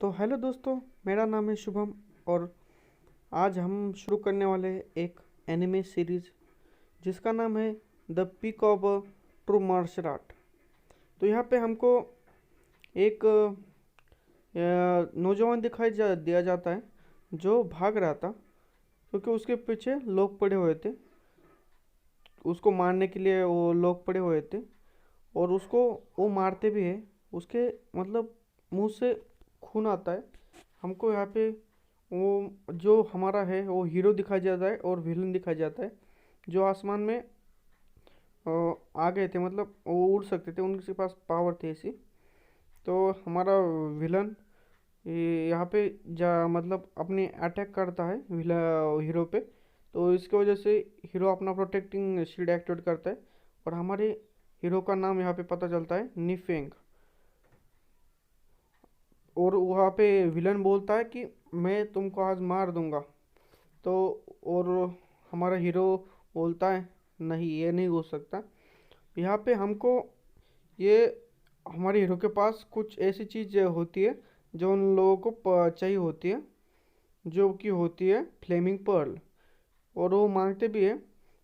तो हेलो दोस्तों, मेरा नाम है शुभम। और आज हम शुरू करने वाले हैं एक एनिमे सीरीज जिसका नाम है the peak of true martial art. तो यहाँ पे हमको एक नौजवान दिया जाता है जो भाग रहा था क्योंकि उसके पीछे लोग पड़े हुए थे। उसको मारने के लिए वो लोग पड़े हुए थे और उसको वो मारते भी है। उसके मतलब मुंह से खून आता है। हमको यहाँ पे वो जो हमारा है वो हीरो दिखाया जाता है और विलन दिखाया जाता है जो आसमान में आ गए थे, मतलब वो उड़ सकते थे, उनके पास पावर थी ऐसी। तो हमारा विलन यहाँ पे जा मतलब अपनी अटैक करता है हीरो पे। तो इसकी वजह से हीरो अपना प्रोटेक्टिंग शील्ड एक्टिवेट करता है और हमारे हीरो का नाम यहाँ पे पता चलता है निफेंग। और वहाँ पे विलन बोलता है कि मैं तुमको आज मार दूंगा। तो और हमारा हीरो बोलता है नहीं, ये नहीं हो सकता। यहाँ पे हमको ये हमारे हीरो के पास कुछ ऐसी चीज़ होती है जो उन लोगों को चाहिए होती है, जो कि होती है फ्लेमिंग पर्ल। और वो मांगते भी है।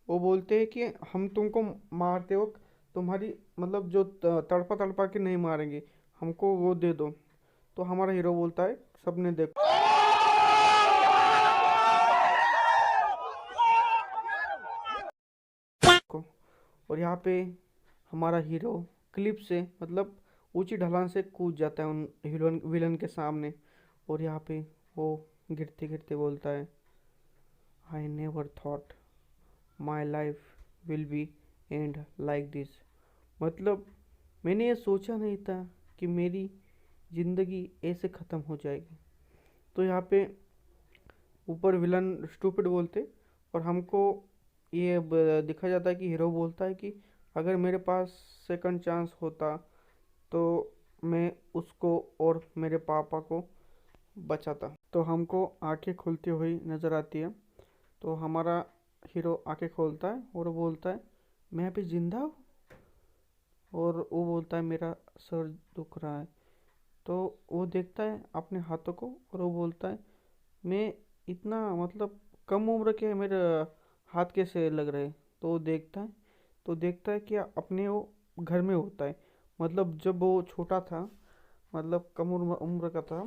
वो बोलते हैं कि हम तुमको मारते वक्त तुम्हारी मतलब जो तड़पा तड़पा के नहीं मारेंगे, हमको वो दे दो। तो हमारा हीरो बोलता है सबने देखो। और यहाँ पे हमारा हीरो क्लिप से मतलब ऊंची ढलान से कूद जाता है उन हीरोइन विलन के सामने। और यहाँ पे वो गिरते गिरते बोलता है I never thought my life will be and like this. मतलब मैंने ये सोचा नहीं था कि मेरी ज़िंदगी ऐसे ख़त्म हो जाएगी। तो यहाँ पे ऊपर विलन स्टूपिड बोलते और हमको ये दिखा जाता है कि हीरो बोलता है कि अगर मेरे पास सेकंड चांस होता तो मैं उसको और मेरे पापा को बचाता। तो हमको आंखें खुलती हुई नज़र आती है। तो हमारा हीरो आंखें खोलता है और वो बोलता है मैं अभी जिंदा हूँ। और वो बोलता है मेरा सर दुख रहा है। तो वो देखता है अपने हाथों को और वो बोलता है मैं इतना मतलब कम उम्र के मेरे हाथ कैसे लग रहे। तो वो देखता है, तो देखता है कि अपने वो घर में होता है। मतलब जब वो छोटा था, मतलब कम उम्र का था,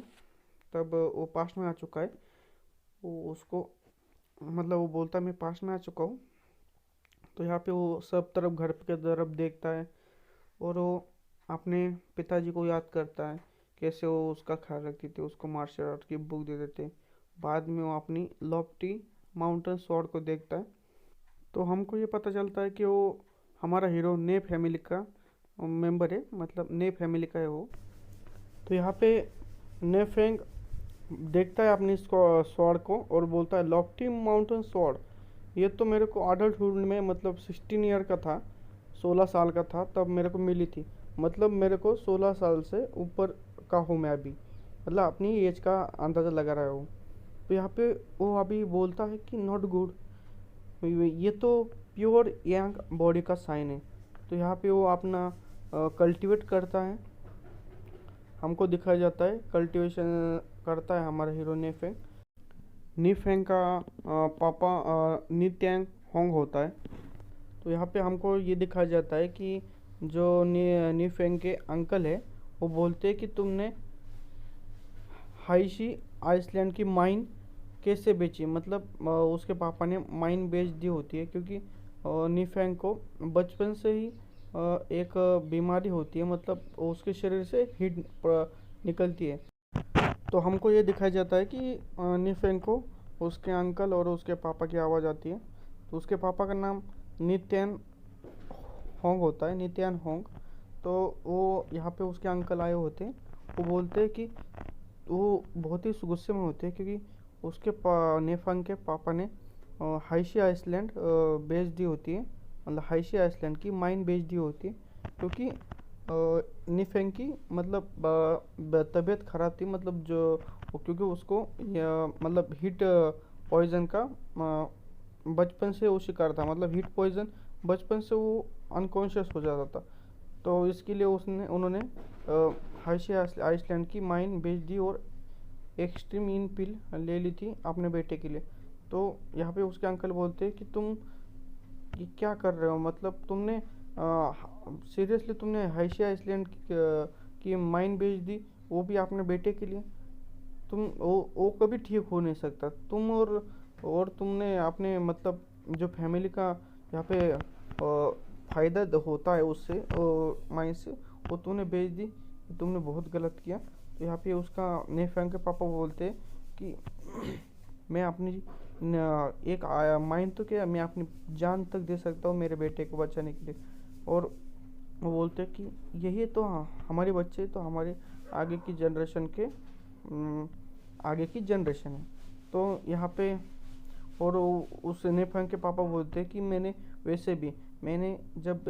तब वो पास्ट में आ चुका है। वो उसको मतलब वो बोलता है मैं पास्ट में आ चुका हूँ। तो यहाँ पे वो सब तरफ घर के तरफ देखता है और वो अपने पिताजी को याद करता है, कैसे वो उसका ख्याल रखते थे, उसको मार्शल आर्ट की बुक दे देते। बाद में वो अपनी लॉफ्टी माउंटेन स्वॉर्ड को देखता है। तो हमको ये पता चलता है कि वो हमारा हीरो ने फैमिली का मेंबर है, मतलब ने फैमिली का है वो। तो यहाँ पे ने फेंग देखता है अपनी स्वॉर्ड को और बोलता है लॉफ्टी माउंटेन स्वॉर्ड, ये तो मेरे को अडल्टहुड में मतलब 16 ईयर का था, 16 साल का था तब मेरे को मिली थी। मतलब मेरे को 16 साल से ऊपर का हूँ मैं अभी, मतलब अपनी एज का अंदाज़ा लगा रहा हूँ। तो यहाँ पे वो अभी बोलता है कि नॉट गुड, ये तो प्योर यंग बॉडी का साइन है। तो यहाँ पे वो अपना कल्टीवेट करता है। हमको दिखाया जाता है कल्टीवेशन करता है हमारा हीरो नेफेंग। नीफेंग का पापा नीत्यांग होंग होता है। तो यहाँ पे हमको ये दिखाया जाता है कि जो नीफेंग के अंकल है वो बोलते हैं कि तुमने हाइशी आइसलैंड की माइन कैसे बेची। मतलब उसके पापा ने माइन बेच दी होती है क्योंकि नीफेंग को बचपन से ही एक बीमारी होती है, मतलब उसके शरीर से हीट निकलती है। तो हमको ये दिखाया जाता है कि नीफेंग को उसके अंकल और उसके पापा की आवाज़ आती है। तो उसके पापा का नाम नित्यान होंग होता है, नित्यान होंग। तो वो यहाँ पे उसके अंकल आए होते हैं। वो बोलते हैं कि वो बहुत ही गुस्से में होते हैं क्योंकि उसके नेफंग के पापा ने हाइशी आइसलैंड बेच दी होती है, मतलब हाइशी आइसलैंड की माइन बेच दी होती है क्योंकि निफेंग की मतलब तबीयत ख़राब थी, मतलब जो क्योंकि उसको मतलब हीट पॉइजन का बचपन से वो शिकार था, मतलब हीट पॉइजन बचपन से वो अनकॉन्शियस हो जाता था। तो इसके लिए उसने उन्होंने हाइशी आइसलैंड की माइन बेच दी और एक्सट्रीम पिल ले ली थी अपने बेटे के लिए। तो यहाँ पे उसके अंकल बोलते कि तुम ये क्या कर रहे हो, मतलब तुमने सीरियसली तुमने हाइशिया आइसलैंड की माइन बेच दी, वो भी अपने बेटे के लिए। तुम वो कभी ठीक हो नहीं सकता। तुम और तुमने अपने मतलब जो फैमिली का यहाँ पे फ़ायदा होता है उससे माइन से, वो तुमने बेच दी, तुमने बहुत गलत किया। तो यहाँ पे उसका नेफेंग के पापा बोलते कि मैं अपनी एक माइन तो क्या, मैं अपनी जान तक दे सकता हूँ मेरे बेटे को बचाने के लिए। और वो बोलते हैं कि यही तो हमारे बच्चे तो हमारे आगे की जनरेशन के आगे की जनरेशन है। तो यहाँ पे और उस नेफेंग के पापा बोलते हैं कि मैंने जब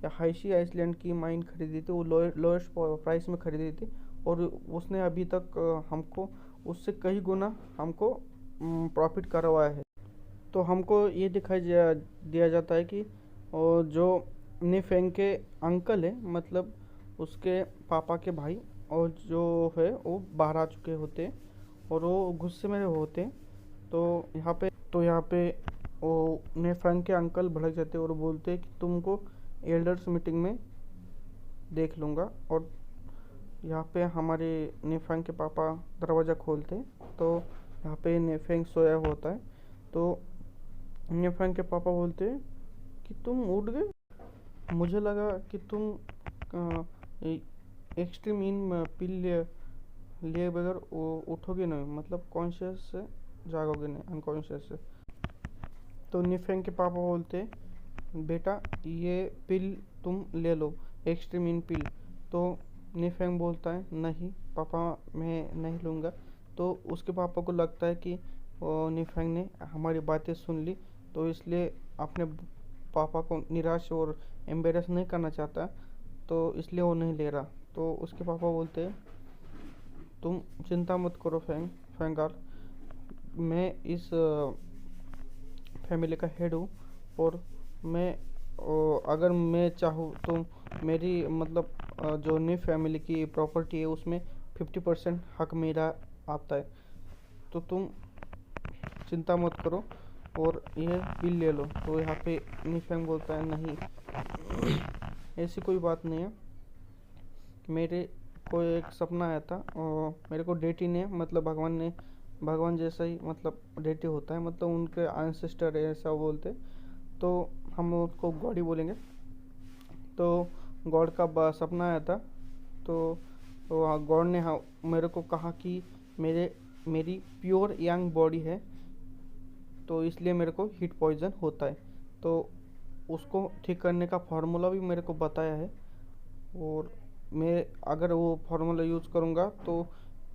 हाइशी आइसलैंड की माइन खरीदी थी, वो लोएस्ट प्राइस में खरीदी थी, और उसने अभी तक हमको उससे कई गुना हमको प्रॉफिट करवाया है। तो हमको ये दिया जाता है कि जो नेफेंग के अंकल है, मतलब उसके पापा के भाई, और जो है वो बाहर आ चुके होते हैं और वो गुस्से में होते हैं। तो यहाँ पे वो नेफेंग के अंकल भड़क जाते हैं और बोलते हैं कि तुमको एल्डर्स मीटिंग में देख लूँगा। और यहाँ पे हमारे नेफेंग के पापा दरवाज़ा खोलते हैं, तो यहाँ पे नेफेंग सोया होता है। तो नेफेंग के पापा बोलते हैं कि तुम उठ गए, मुझे लगा कि तुम एक्सट्रीम इन पिल लिए बगैर उठोगे नहीं, मतलब कॉन्शियस से जागोगे नहीं, अनकॉन्शियस से। तो नेफेंग के पापा बोलते बेटा ये पिल तुम ले लो, एक्सट्रीम इन पिल। तो नेफेंग बोलता है नहीं पापा मैं नहीं लूँगा। तो उसके पापा को लगता है कि नेफेंग ने हमारी बातें सुन ली, तो इसलिए अपने पापा को निराश और एम्बेरस नहीं करना चाहता, तो इसलिए वो नहीं ले रहा। तो उसके पापा बोलते हैं तुम चिंता मत करो फैंगार, मैं इस फैमिली का हेड हूँ, और मैं अगर मैं चाहूँ तो मेरी मतलब जो नई फैमिली की प्रॉपर्टी है उसमें 50% हक मेरा आता है। तो तुम चिंता मत करो और ये बिल ले लो। तो यहाँ पे नेफेंग बोलता है नहीं ऐसी कोई बात नहीं है, मेरे को एक सपना आया था और मेरे को डेटी ने मतलब भगवान जैसा ही मतलब डेटी होता है, मतलब उनके एंसेस्टर है ऐसा बोलते। तो हम उसको गॉड ही बोलेंगे। तो गॉड का सपना आया था, तो गॉड ने मेरे को कहा कि मेरी प्योर यंग बॉडी है, तो इसलिए मेरे को हीट पॉइजन होता है। तो उसको ठीक करने का फार्मूला भी मेरे को बताया है, और मैं अगर वो फार्मूला यूज़ करूँगा तो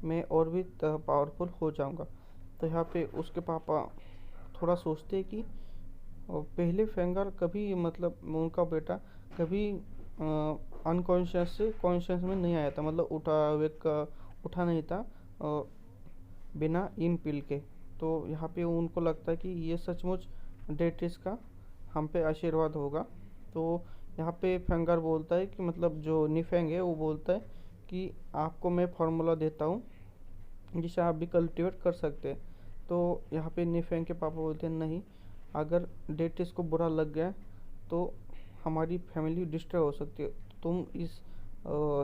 मैं और भी पावरफुल हो जाऊँगा। तो यहाँ पे उसके पापा थोड़ा सोचते हैं कि पहले फेंगर कभी मतलब उनका बेटा कभी अनकॉन्शियस से कॉन्शियस में नहीं आया था, मतलब उठा नहीं था बिना इन पिल के। तो यहाँ पे उनको लगता है कि ये सचमुच डेटिस का हम पे आशीर्वाद होगा। तो यहाँ पे फेंगर बोलता है कि मतलब जो निफेंग है वो बोलता है कि आपको मैं फार्मूला देता हूँ जिसे आप भी कल्टिवेट कर सकते हैं। तो यहाँ पे निफेंग के पापा बोलते हैं नहीं, अगर डेटिस को बुरा लग गया तो हमारी फैमिली डिस्ट्रॉय हो सकती है, तुम इस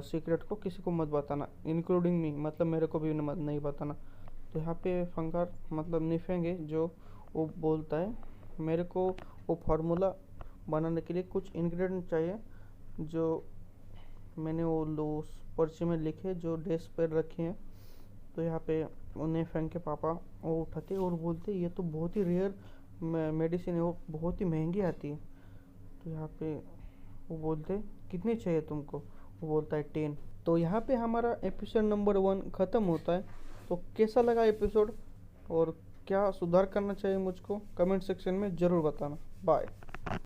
सीक्रेट को किसी को मत बताना, इंक्लूडिंग मी, मतलब मेरे को भी नहीं बताना। तो यहाँ पे फंगार मतलब निफेंग है जो वो बोलता है मेरे को वो फार्मूला बनाने के लिए कुछ इंग्रेडिएंट चाहिए जो मैंने वो पर्ची में लिखे जो डेस्क पर रखे हैं। तो यहाँ पे उन्हें फेंक के पापा वो उठाते और बोलते ये तो बहुत ही रेयर मेडिसिन है, वो बहुत ही महंगी आती है। तो यहाँ पे वो बोलते कितनी चाहिए तुमको, वो बोलता है 10। तो यहाँ पे हमारा एपिसोड नंबर 1 ख़त्म होता है। तो कैसा लगा एपिसोड और क्या सुधार करना चाहिए मुझको कमेंट सेक्शन में ज़रूर बताना। बाय।